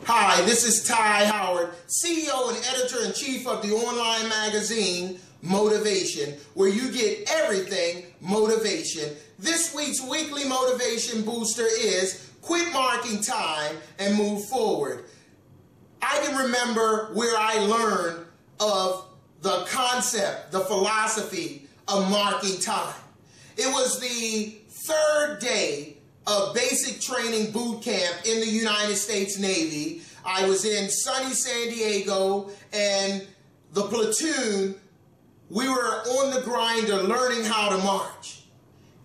Hi, this is Ty Howard, CEO and Editor-in-Chief of the online magazine, Motivation, where you get everything motivation. This week's weekly motivation booster is quit marking time and move forward. I can remember where I learned of the concept, the philosophy of marking time. It was the third day of basic training boot camp in the United States Navy. I was in sunny San Diego, and the platoon, we were on the grinder learning how to march.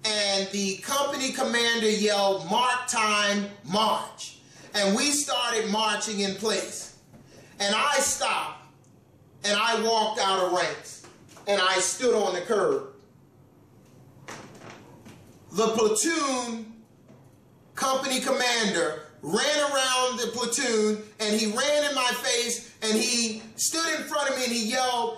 And the company commander yelled, "Mark time, march." And we started marching in place. And I stopped, and I walked out of ranks, and I stood on the curb. The platoon company commander ran around the platoon, and he ran in my face, and he stood in front of me, and he yelled,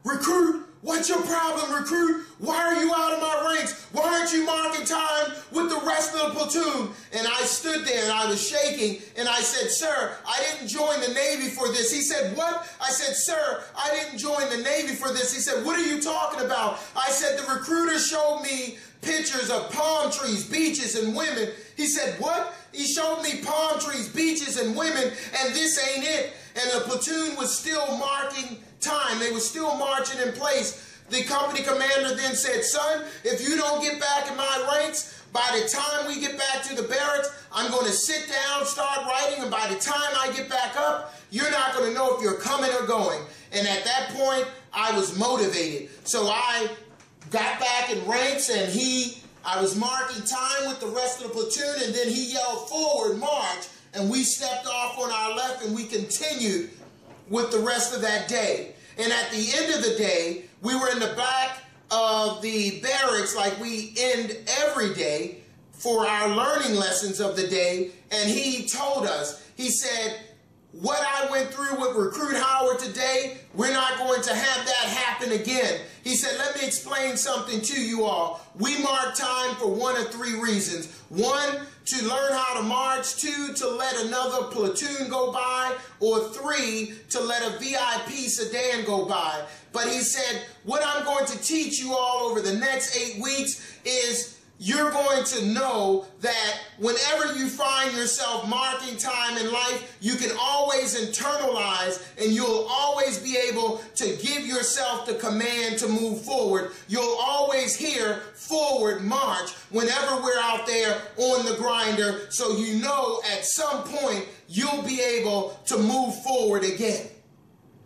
"Recruit, what's your problem, recruit? Why are you out of my ranks? Why aren't you marking time with the rest of the platoon?" And I stood there, and I was shaking, and I said, "Sir, I didn't join the Navy for this." He said, "What?" I said, "Sir, I didn't join the Navy for this." He said, "What are you talking about?" I said, "The recruiter showed me pictures of palm trees, beaches, and women." He said, "What?" He showed me palm trees, beaches, and women, and this ain't it. And the platoon was still marking time. They were still marching in place. The company commander then said, "Son, if you don't get back in my ranks, by the time we get back to the barracks, I'm going to sit down, start writing, and by the time I get back up, you're not going to know if you're coming or going." And at that point, I was motivated. So I got back in ranks, and I was marking time with the rest of the platoon, and then he yelled, "Forward, march," and we stepped off on our left, and we continued with the rest of that day. And at the end of the day, we were in the back of the barracks like we end every day for our learning lessons of the day, and he told us, he said, "What I went through with Recruit Howard today, we're not going to have that happen again." He said, "Let me explain something to you all. We mark time for one of three reasons. One, to learn how to march. Two, to let another platoon go by. Or three, to let a VIP sedan go by." But he said, what I'm going to teach you all over the next 8 weeks is you're going to know that whenever you find yourself marking time in life, you can always internalize, and you'll always be able to give yourself the command to move forward. You'll always hear "forward march" whenever we're out there on the grinder, so you know at some point you'll be able to move forward again.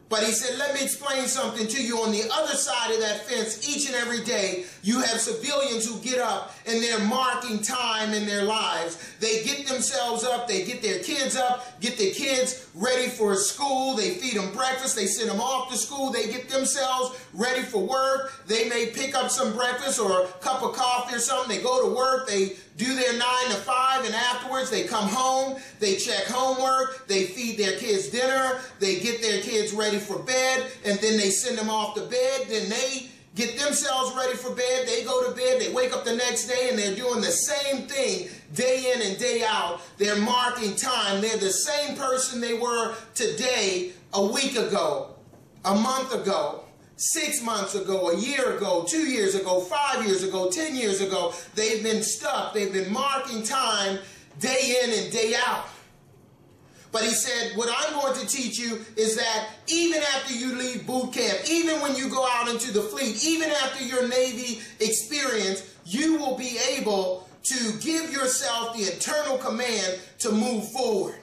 But he said, let me explain something to you. On the other side of that fence, each and every day, you have civilians who get up and they're marking time in their lives. They get themselves up, they get their kids up, get their kids ready for school, they feed them breakfast, they send them off to school, they get themselves ready for work, they may pick up some breakfast or a cup of coffee or something, they go to work, they do their 9 to 5, and afterwards they come home, they check homework, they feed their kids dinner, they get their kids ready for bed, and then they send them off to bed, then they get themselves ready for bed, they go to bed, they wake up the next day, and they're doing the same thing day in and day out. They're marking time. They're the same person they were today, a week ago, a month ago, 6 months ago, a year ago, 2 years ago, 5 years ago, 10 years ago. They've been stuck. They've been marking time day in and day out. But he said, what I'm going to teach you is that even after you leave boot camp, even when you go out into the fleet, even after your Navy experience, you will be able to give yourself the internal command to move forward.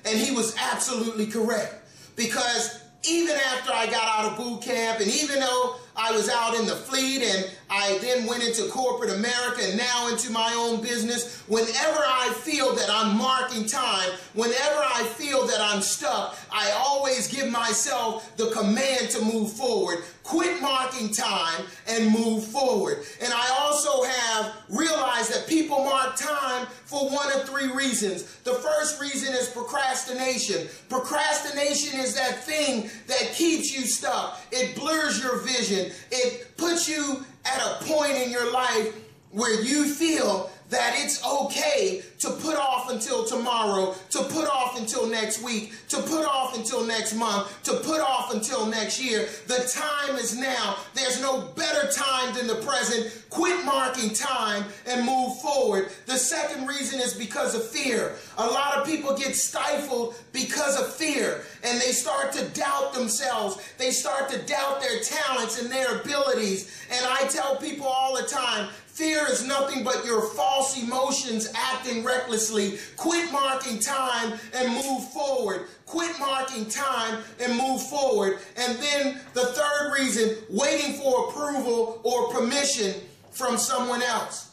And he was absolutely correct, because even after I got out of boot camp, and even though I was out in the fleet, and I then went into corporate America and now into my own business, whenever I feel that I'm marking time, whenever I feel that I'm stuck, I always give myself the command to move forward. Quit marking time and move forward. And I also have realized that people mark time for one of three reasons. The first reason is procrastination. Procrastination is that thing that keeps you stuck. It blurs your vision. It puts you at a point in your life where you feel that it's okay to put off until tomorrow, to put off until next week, to put off until next month, to put off until next year. The time is now. There's no better time than the present. Quit marking time and move forward. The second reason is because of fear. A lot of people get stifled because of fear, and they start to doubt themselves. They start to doubt their talents and their abilities. And I tell people all the time, fear is nothing but your false emotions acting recklessly. Quit marking time and move forward. Quit marking time and move forward. And then the third reason, waiting for approval or permission from someone else.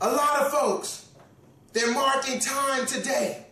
A lot of folks, they're marking time today.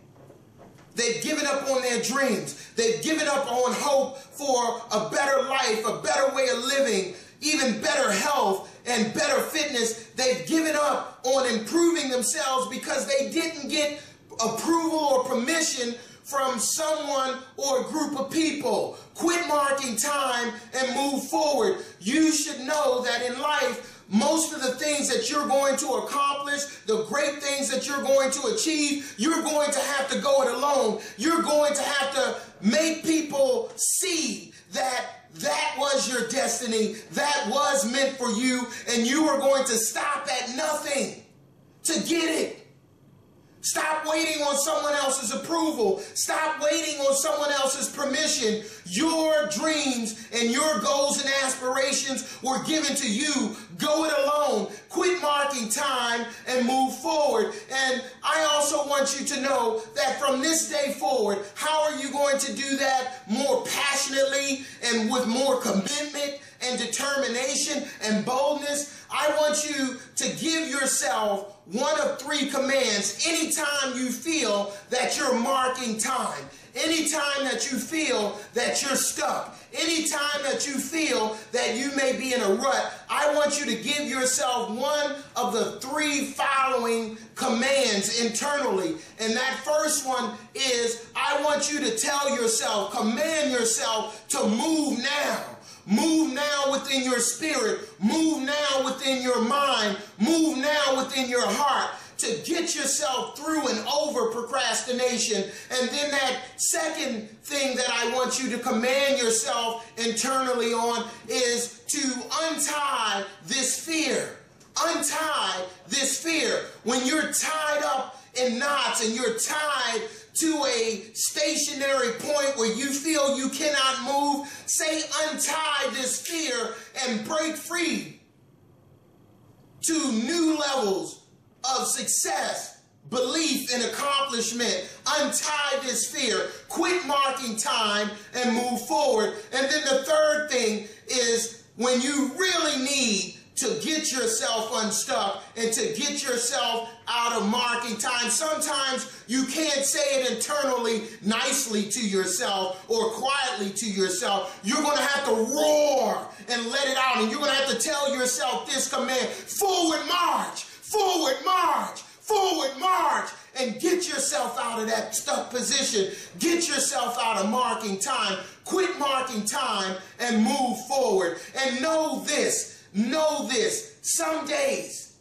They've given up on their dreams. They've given up on hope for a better life, a better way of living, even better health and better fitness. They've given up on improving themselves because they didn't get approval or permission from someone or a group of people. Quit marking time and move forward. You should know that in life, most of the things that you're going to accomplish, the great things that you're going to achieve, you're going to have to go it alone. You're going to have to make people see that that was your destiny, that was meant for you, and you are going to stop at nothing to get it. Stop waiting on someone else's approval. Stop waiting on someone else's permission. Your dreams and your goals and aspirations were given to you. Go it alone. Quit marking time and move forward. And I also want you to know that from this day forward, how are you going to do that more passionately and with more commitment and determination and boldness? I want you to give yourself one of three commands anytime you feel that you're marking time, anytime that you feel that you're stuck, anytime that you feel that you may be in a rut. I want you to give yourself one of the three following commands internally. And that first one is, I want you to tell yourself, command yourself to move now. Move now within your spirit. Move now within your mind. Move now within your heart to get yourself through and over procrastination. And then that second thing that I want you to command yourself internally on is to untie this fear. Untie this fear. When you're tied up in knots and you're tied to a stationary point where you feel you cannot move, say untie this fear and break free to new levels of success, belief, and accomplishment. Untie this fear. Quit marking time and move forward. And then the third thing is, when you really need to get yourself unstuck and to get yourself out of marking time. Sometimes you can't say it internally nicely to yourself or quietly to yourself. You're going to have to roar and let it out, and you're going to have to tell yourself this command: forward march, forward march, forward march. And get yourself out of that stuck position. Get yourself out of marking time. Quit marking time and move forward. And know this. Know this, some days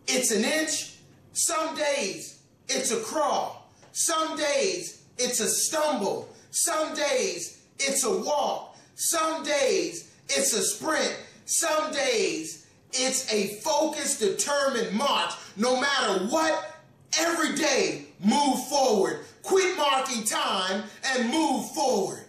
it's an inch, some days it's a crawl, some days it's a stumble, some days it's a walk, some days it's a sprint, some days it's a focused, determined march. No matter what, every day move forward. Quit marking time and move forward.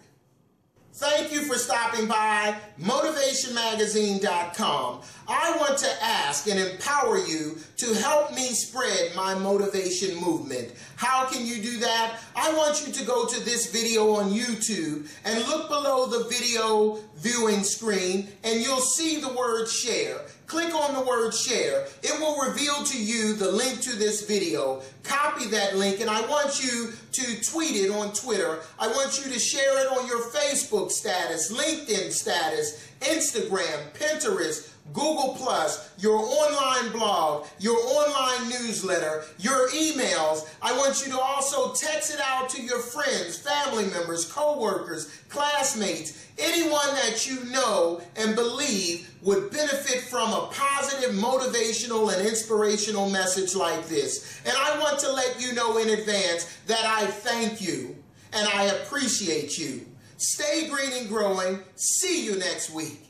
Thank you for stopping by motivationmagazine.com. I want to ask and empower you to help me spread my motivation movement. How can you do that? I want you to go to this video on YouTube and look below the video viewing screen, and you'll see the word share. Click on the word share. It will reveal to you the link to this video. Copy that link, and I want you to tweet it on Twitter. I want you to share it on your Facebook status, LinkedIn status, Instagram, Pinterest, Google Plus, your online blog, your online newsletter, your emails. I want you to also text it out to your friends, family members, co-workers, classmates, anyone that you know and believe would benefit from a positive, motivational, and inspirational message like this. And I want to let you know in advance that I thank you and I appreciate you. Stay green and growing. See you next week.